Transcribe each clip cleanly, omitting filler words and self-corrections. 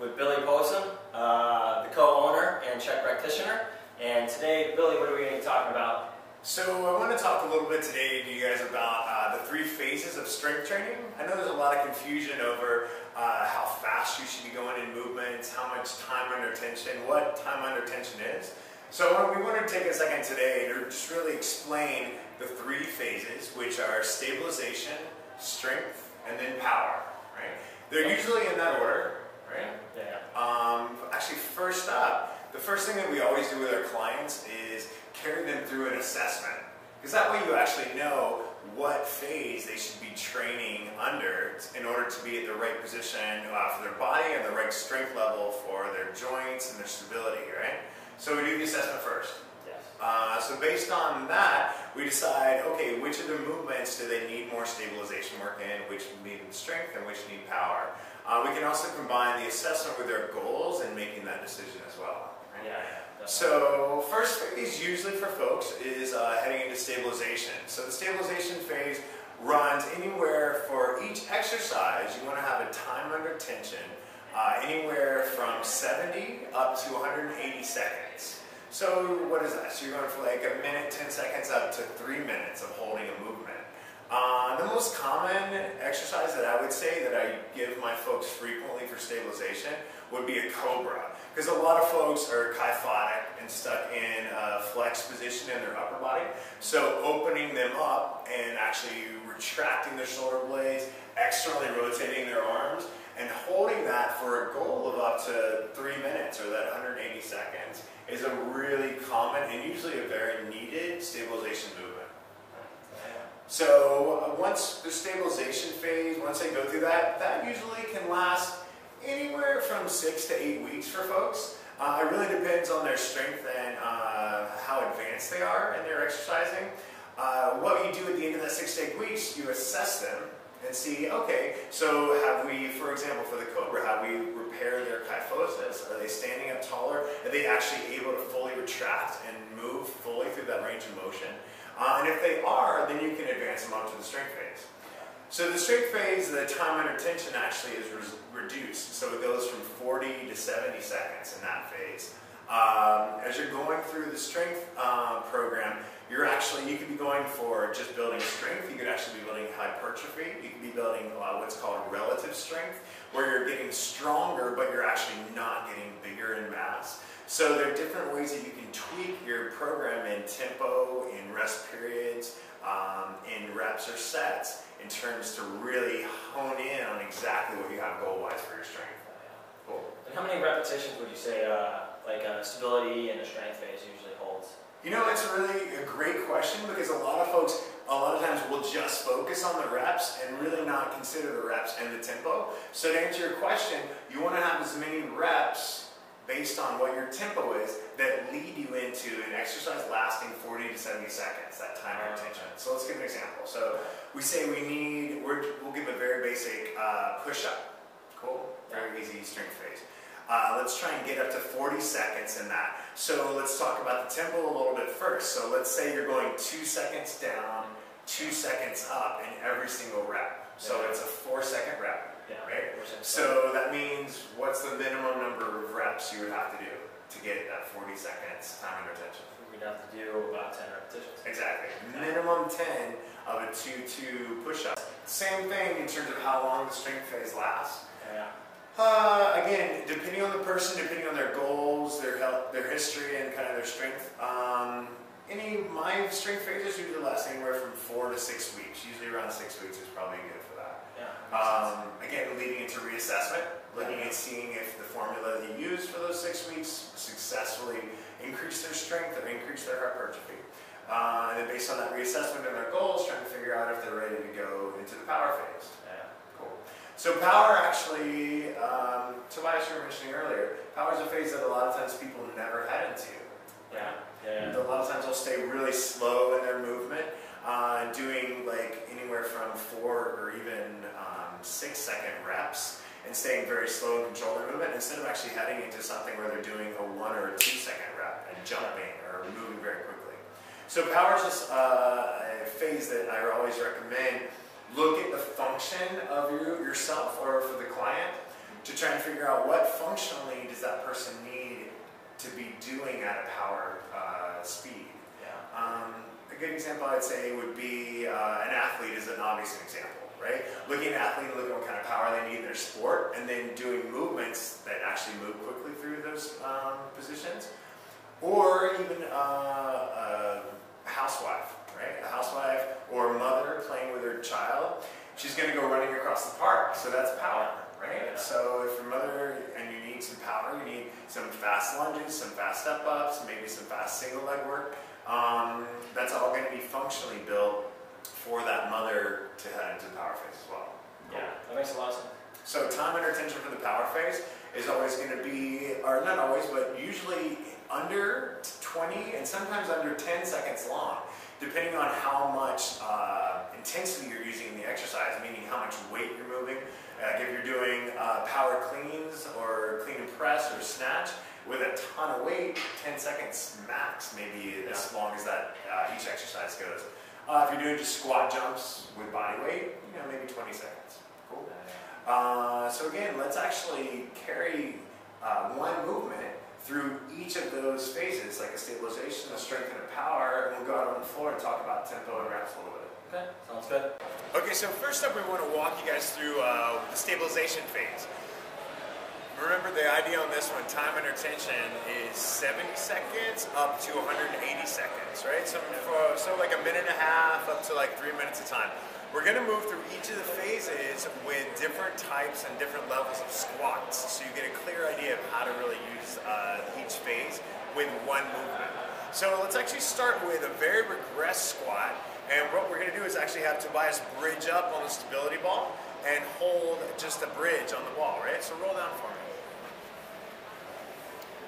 With Billy Polson, the co-owner and Czech practitioner. And today, Billy, what are we going to be talking about? So I want to talk a little bit today to you guys about the 3 phases of strength training. I know there's a lot of confusion over how fast you should be going in movements, how much time under tension, what time under tension is. So we want to take a second today to just really explain the 3 phases, which are stabilization, strength, and then power. Right? They're usually in that order. Right? Yeah. Actually, first up, the first thing that we always do with our clients is carry them through an assessment. Because that way you actually know what phase they should be training under in order to be at the right position for their body and the right strength level for their joints and their stability, right? So we do the assessment first. Yes. So based on that, we decide, okay, which of the movements do they need more stabilization work in, which need strength, and which need power. We can also combine the assessment with their goals and making that decision as well. Right? Yeah. So first phase usually for folks is heading into stabilization. So the stabilization phase runs anywhere for each exercise. You want to have a time under tension anywhere from 70 up to 180 seconds. So what is that? So you're going from like a minute, 10 seconds up to 3 minutes of holding a movement. The most common exercise that I would say that I give my folks frequently for stabilization would be a cobra. Because a lot of folks are kyphotic and stuck in a flex position in their upper body. So opening them up and actually retracting their shoulder blades, externally rotating their arms, and holding that for a goal of up to 3 minutes or that 180 seconds is a really common and usually a very needed stabilization movement. So once the stabilization phase, once they go through that, that usually can last anywhere from 6 to 8 weeks for folks. It really depends on their strength and how advanced they are in their exercising. What you do at the end of that 6 to 8 weeks, you assess them and see, okay, so have we, for example, for the cobra, have we repaired their kyphosis? Are they standing up taller? Are they actually able to fully retract and move fully through that range of motion? And if they are, then you can advance them up to the strength phase. So the strength phase, the time under tension actually is reduced. So it goes from 40 to 70 seconds in that phase. As you're going through the strength program, you could be going for just building strength. You could actually be building hypertrophy. You could be building what's called relative strength, where you're getting stronger, but you're actually not getting bigger in mass. So there are different ways that you can tweak your program in tempo, in rest periods, in reps or sets, in terms to really hone in on exactly what you have goal-wise for your strength. Cool. And how many repetitions would you say stability and the strength phase usually holds? You know, it's really a great question because a lot of folks, a lot of times will just focus on the reps and really not consider the reps and the tempo. So to answer your question, you want to have as many reps based on what your tempo is that lead you into an exercise lasting 40 to 70 seconds, that time under tension. So let's give an example. So we say we'll give a very basic push-up. Cool? Very easy strength phase. Let's try and get up to 40 seconds in that. So let's talk about the tempo a little bit first. So let's say you're going 2 seconds down, 2 seconds up in every single rep. So it's a 4-second rep. Right? So that means what's the minimum number of reps you would have to do to get that 40 seconds time under tension? We'd have to do about 10 repetitions. Exactly. Minimum 10 of a 2-2 push-up. Same thing in terms of how long the strength phase lasts. Yeah. Again, depending on the person, depending on their goals, their health, their history, and kind of their strength. My strength phases usually last anywhere from 4 to 6 weeks. Usually around 6 weeks is probably good for that. Again, leading into reassessment, looking at seeing if the formula that you used for those 6 weeks successfully increased their strength or increased their hypertrophy. And then based on that reassessment and their goals, trying to figure out if they're ready to go into the power phase. Cool. So power actually, Tobias, you were mentioning earlier, power is a phase that a lot of times people never head into. A lot of times they'll stay really slow in their movement, doing like anywhere from 4 or even 6-second reps and staying very slow and control their movement instead of actually heading into something where they're doing a 1 or a 2 second rep and jumping or moving very quickly. So power is just a phase that I always recommend. Look at the function of yourself or for the client to try and figure out what functionally does that person need to be doing at a power speed. Yeah. A good example I'd say would be an athlete is an obvious example, right? Looking at an athlete and looking at what kind of power they need in their sport and then doing movements that actually move quickly through those positions. Or even a housewife, right? A housewife or a mother playing with her child, she's going to go running across the park, so that's power, right? Yeah. So if your mother and you need some power, you need some fast lunges, some fast step-ups, maybe some fast single leg work. That's all going to be functionally built for that mother to head into the power phase as well. Yeah, that makes a lot of sense. So time under tension for the power phase is always going to be, or not always, but usually under 20 and sometimes under 10 seconds long, depending on how much intensity you're using in the exercise, meaning how much weight you're moving. If you're doing power cleans or clean and press or snatch with a ton of weight, 10 seconds max, maybe as long as that each exercise goes. If you're doing just squat jumps with body weight, maybe 20 seconds. Cool. So again, let's actually carry one movement through each of those phases, like a stabilization, a strength, and a power, and we'll go out on the floor and talk about tempo and reps a little bit. Okay, sounds good. Okay, so first up we want to walk you guys through the stabilization phase. Remember the idea on this one, time under tension is 70 seconds up to 180 seconds, right? So like a minute and a half up to like 3 minutes of time. We're going to move through each of the phases with different types and different levels of squats, so you get a clear idea of how to really use each phase with one movement. So let's actually start with a very regressed squat, and what we're going to do is actually have Tobias bridge up on the stability ball and hold just a bridge on the ball, right? So roll down for me.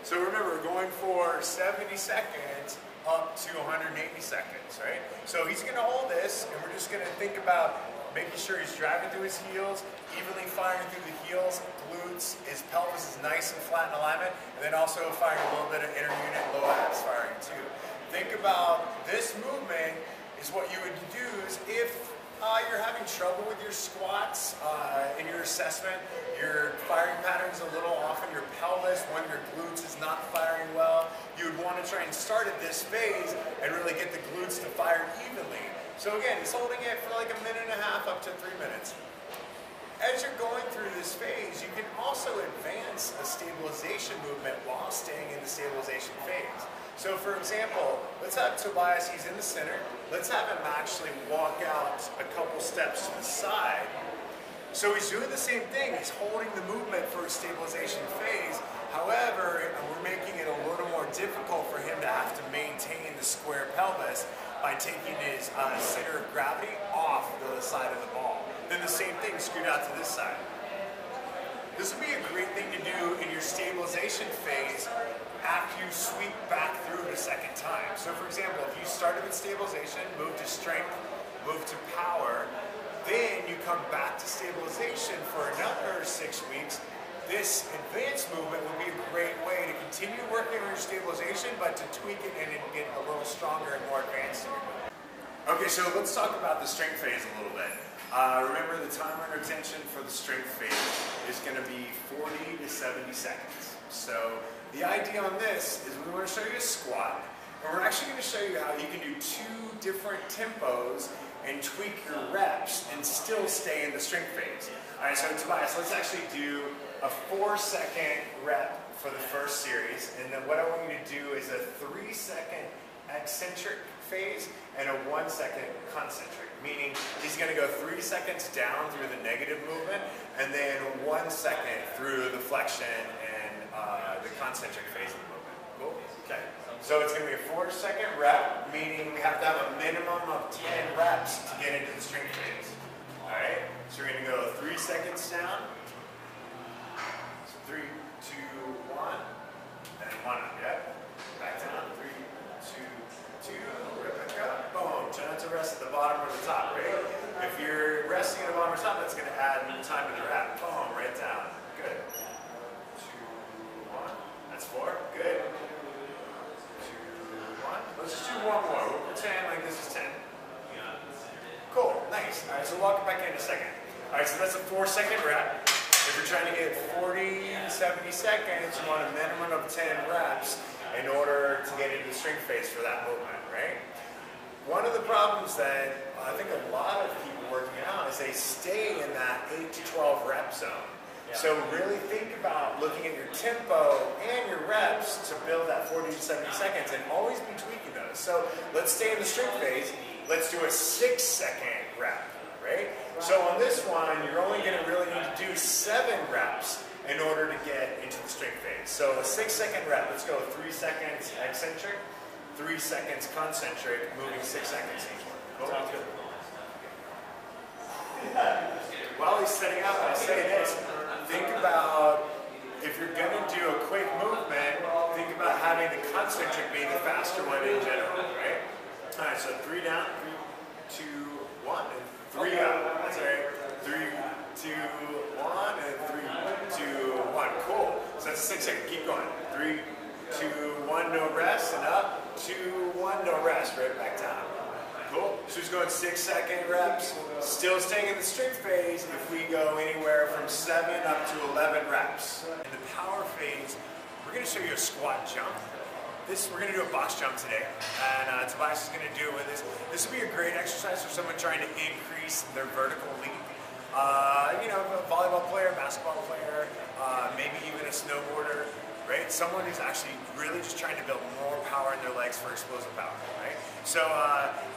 So remember, we're going for 70 seconds up to 180 seconds, right? So he's going to hold this, and we're just going to think about making sure he's driving through his heels, evenly firing through the heels, glutes, his pelvis is nice and flat in alignment, and then also firing a little bit of inner unit low abs firing too. Think about this movement is what you would use if you're having trouble with your squats in your assessment, your firing pattern's a little off in your pelvis, one of your glutes is not firing well. You would want to try and start at this phase and really get the glutes to fire evenly. So again, he's holding it for like a minute and a half up to 3 minutes. As you're going through this phase, you can also advance a stabilization movement while staying in the stabilization phase. So for example, let's have Tobias, he's in the center. Let's have him actually walk out a couple steps to the side. So he's doing the same thing. He's holding the movement for a stabilization phase. However, we're making it a little more difficult for him to have to maintain the square pelvis by taking his center of gravity off the side of the ball. Then the same thing, scoot out to this side. This would be a great thing to do in your stabilization phase after you sweep back through it a second time. So for example, if you started with stabilization, move to strength, move to power, then you come back to stabilization for another 6 weeks, this advanced movement would be a great way to continue working on your stabilization, but to tweak it and get a little stronger and more advanced in your movement. Okay, so let's talk about the strength phase a little bit. Remember, the time under tension for the strength phase is going to be 40 to 70 seconds. So the idea on this is we want to show you a squat, and we're actually going to show you how you can do 2 different tempos and tweak your reps and still stay in the strength phase. All right, so Tobias, let's actually do a 4-second rep for the first series, and then what I want you to do is a 3-second eccentric phase and a 1-second concentric, meaning he's going to go 3 seconds down through the negative movement and then 1 second through the flexion and the concentric phase of the movement. Cool? Okay. So it's going to be a 4-second rep, meaning we have to have a minimum of 10 reps to get into the strength phase. All right? So we're going to go 3 seconds down. So 3, 2, 1, and 1 up. Yep. Back down. 3, 2, 2. Rip back up. Boom. Try not to rest at the bottom or the top, right? If you're resting at the bottom or top, that's going to add time to the rep. Boom. Right down. second, a second. All right, so that's a 4-second rep. If you're trying to get 40 to 70 seconds, you want a minimum of 10 reps in order to get into the strength phase for that movement, right? One of the problems that I think a lot of people working out is they stay in that 8 to 12 rep zone. Yeah. So really think about looking at your tempo and your reps to build that 40 to 70 seconds and always be tweaking those. So let's stay in the strength phase. Let's do a 6-second rep, right? So on this one, you're only going to really need to do 7 reps in order to get into the strength phase. So a 6-second rep, let's go 3 seconds eccentric, 3 seconds concentric, moving 6 seconds each one. Cool? Sounds good. While he's setting up, I'll say this. Think about, if you're going to do a quick movement, think about having the concentric being the faster one in general, right? All right, so 3 down, 3, 2, 1, and 3 up. That's right. 3, 2, 1, and 3, 2, 1. Cool. So that's a 6-second. Keep going. 3, 2, 1, no rest, and up. 2, 1, no rest. Right back down. Cool. So he's going 6-second reps. Still staying in the strength phase if we go anywhere from 7 up to 11 reps. In the power phase, we're going to show you a squat jump. We're going to do a box jump today, and Tobias is going to do it with this. This would be a great exercise for someone trying to increase their vertical leap. You know, a volleyball player, basketball player, maybe even a snowboarder, right? Someone who's actually really just trying to build more power in their legs for explosive power, right? So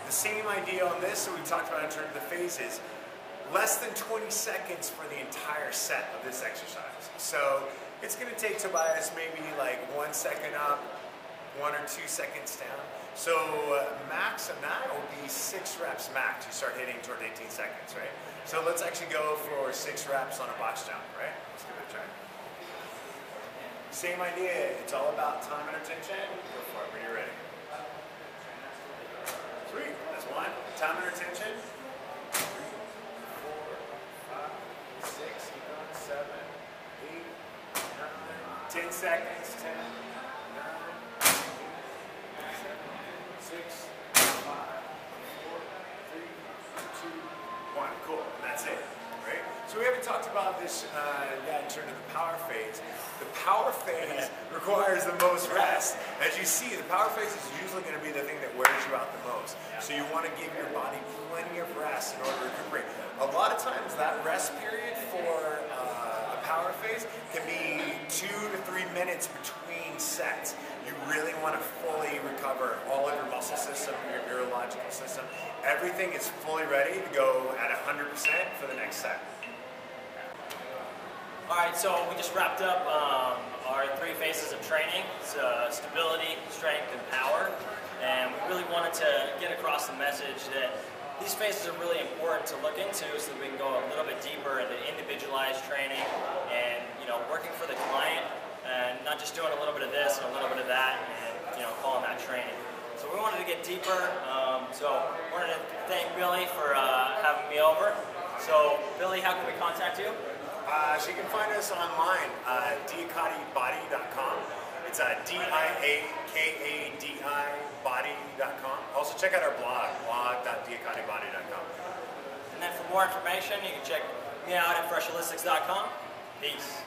the same idea on this that we talked about in terms of the phases, less than 20 seconds for the entire set of this exercise. So it's going to take Tobias maybe like 1 second up, 1 or 2 seconds down. So max on that will be 6 reps max. You start hitting toward 18 seconds, right? So let's actually go for 6 reps on a box jump, right? Let's give it a try. Same idea. It's all about time and attention. Go for it when you're ready. Sweet. That's 1. Time and attention. 3, 4, 5, 6, 7, 8, 9, 10 seconds. 10. 6, 5, 4, 3, 2, 1. Cool. And that's it. Right? So we haven't talked about this yet in terms of the power phase. The power phase requires the most rest. As you see, the power phase is usually going to be the thing that wears you out the most. So you want to give your body plenty of rest in order to recuperate. A lot of times that rest period for a power phase can be 2 to 3 minutes between sets. You really want to fully recover all of your muscle system, your neurological system. Everything is fully ready to go at 100% for the next set. All right, so we just wrapped up our 3 phases of training. It's stability, strength, and power. And we really wanted to get across the message that these phases are really important to look into so that we can go a little bit deeper into individualized training and, you know, working for the client and not just doing a little bit of this and a little bit of that and, you know, calling that training. So we wanted to get deeper. So wanted to thank Billy for having me over. So Billy, how can we contact you? So you can find us online, diakadibody.com. It's D-I-A-K-A-D-I body.com. Also check out our blog, blog.diakadibody.com. And then for more information, you can check me out at freshholistics.com. Peace.